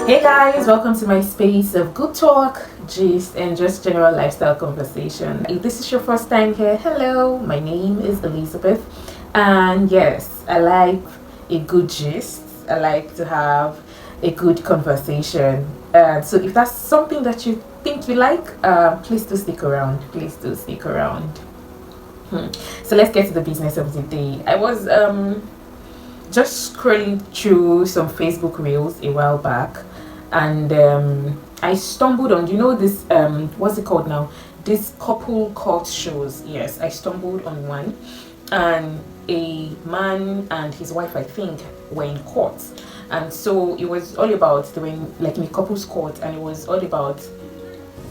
Hey guys, welcome to my space of good talk, gist, and just general lifestyle conversation. If this is your first time here, hello, my name is Elizabeth, and yes, I like a good gist. I like to have a good conversation. So if that's something that you think you like, please do stick around. Please do stick around. So let's get to the business of the day. I was just scrolling through some Facebook reels a while back, and I stumbled on, this what's it called now? This couple court shows. Yes, I stumbled on one, and a man and his wife, I think, were in court, and so it was all about, they were like in a couple's court, and it was all about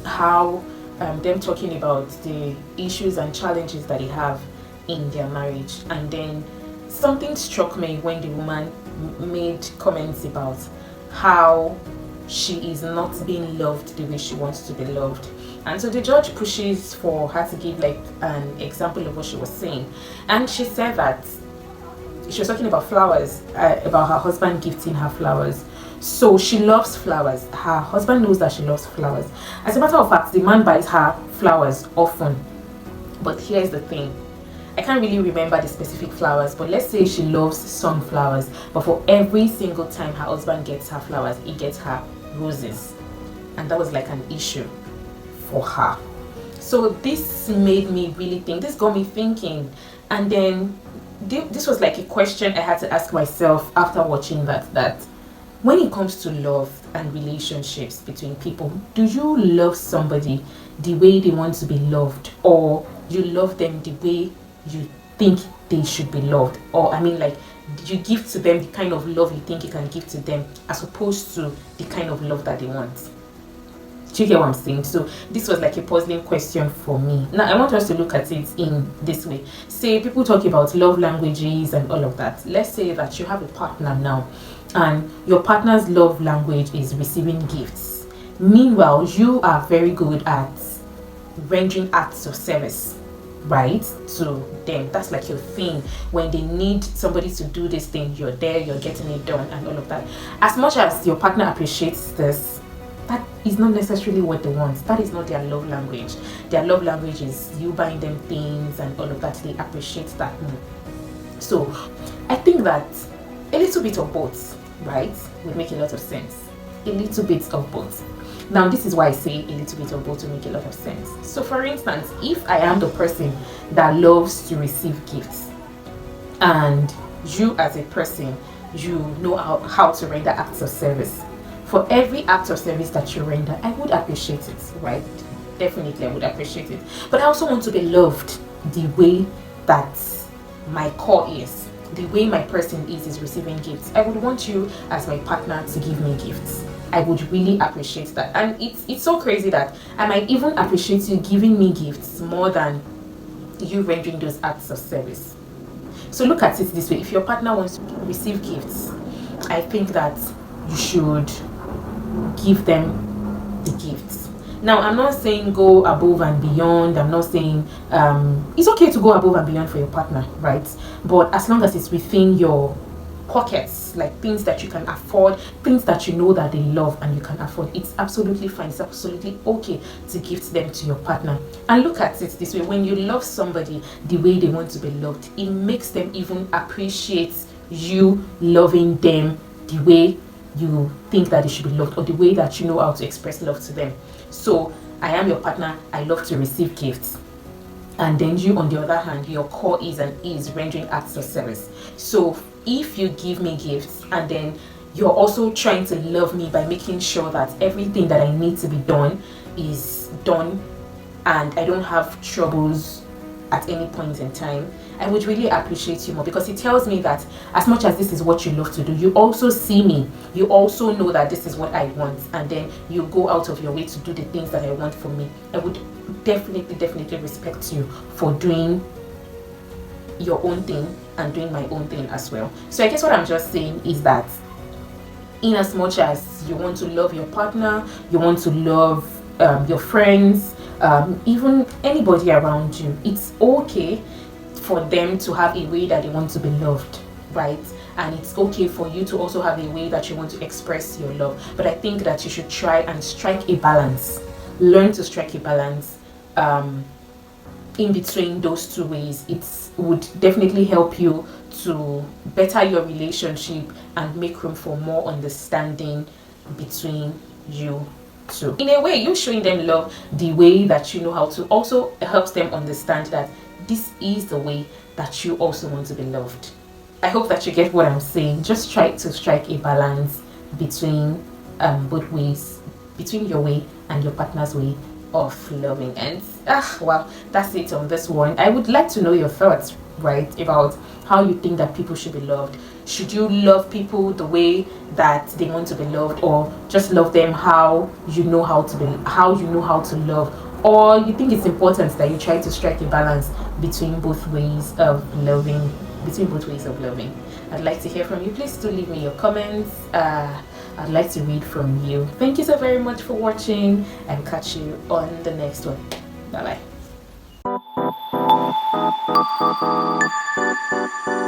how them talking about the issues and challenges that they have in their marriage. And then something struck me when the woman made comments about how she is not being loved the way she wants to be loved. And so the judge pushes for her to give like an example of what she was saying. And she said that she was talking about flowers, about her husband gifting her flowers. So she loves flowers. Her husband knows that she loves flowers. As a matter of fact, the man buys her flowers often. But here's the thing, I can't really remember the specific flowers, but let's say she loves sunflowers, but for every single time her husband gets her flowers, he gets her roses. And that was like an issue for her. So this made me really think, this got me thinking. And then this was like a question I had to ask myself after watching that when it comes to love and relationships between people, do you love somebody the way they want to be loved, or you love them the way you think they should be loved? Or I mean, like, you give to them the kind of love you think you can give to them, as opposed to the kind of love that they want? Do you get what I'm saying? So this was like a puzzling question for me. Now I want us to look at it in this way. Say people talk about love languages and all of that. Let's say that you have a partner now, and your partner's love language is receiving gifts. Meanwhile, you are very good at rendering acts of service, right, to them. That's like your thing. When they need somebody to do this thing, you're there, you're getting it done, and all of that. As much as your partner appreciates this, that is not necessarily what they want. That is not their love language. Their love language is you buying them things and all of that. They appreciate that more. So I think that a little bit of both, right, would make a lot of sense. A little bit of both. Now, this is why I say a little bit of both to make a lot of sense. So for instance, if I am the person that loves to receive gifts, and you as a person, you know how to render acts of service, for every act of service that you render, I would appreciate it, right? Definitely I would appreciate it. But I also want to be loved the way that my core is, the way my person is receiving gifts. I would want you as my partner to give me gifts. I would really appreciate that. And it's so crazy that I might even appreciate you giving me gifts more than you rendering those acts of service. So look at it this way. If your partner wants to receive gifts, I think that you should give them the gifts. Now, I'm not saying go above and beyond. I'm not saying it's okay to go above and beyond for your partner, right? But as long as it's within your pockets, like things that you can afford, things that you know that they love and you can afford, it's absolutely fine. It's absolutely okay to gift them to your partner. And look at it this way, when you love somebody the way they want to be loved, it makes them even appreciate you loving them the way you think that they should be loved, or the way that you know how to express love to them. So I am your partner, I love to receive gifts, and then you, on the other hand, your core is rendering acts of service. So if you give me gifts, and then you're also trying to love me by making sure that everything that I need to be done is done, and I don't have troubles at any point in time, I would really appreciate you more, because it tells me that as much as this is what you love to do, you also see me, you also know that this is what I want, and then you go out of your way to do the things that I want for me. I would definitely respect you for doing your own thing and doing my own thing as well. So I guess what I'm just saying is that in as much as you want to love your partner, you want to love your friends, even anybody around you, it's okay for them to have a way that they want to be loved, right? And it's okay for you to also have a way that you want to express your love. But I think that you should try and strike a balance. Learn to strike a balance in between those two ways. It would definitely help you to better your relationship and make room for more understanding between you two. In a way, you showing them love the way that you know how to also helps them understand that this is the way that you also want to be loved. I hope that you get what I'm saying. Just try to strike a balance between both ways, between your way and your partner's way of loving. And well, that's it on this one. I would like to know your thoughts, right, about how you think that people should be loved. Should you love people the way that they want to be loved, or just love them how you know how to be, how you know how to love? Or you think it's important that you try to strike a balance between both ways of loving, between both ways of loving? I'd like to hear from you. Please do leave me your comments. I'd like to read from you. Thank you so very much for watching, and catch you on the next one. Bye bye.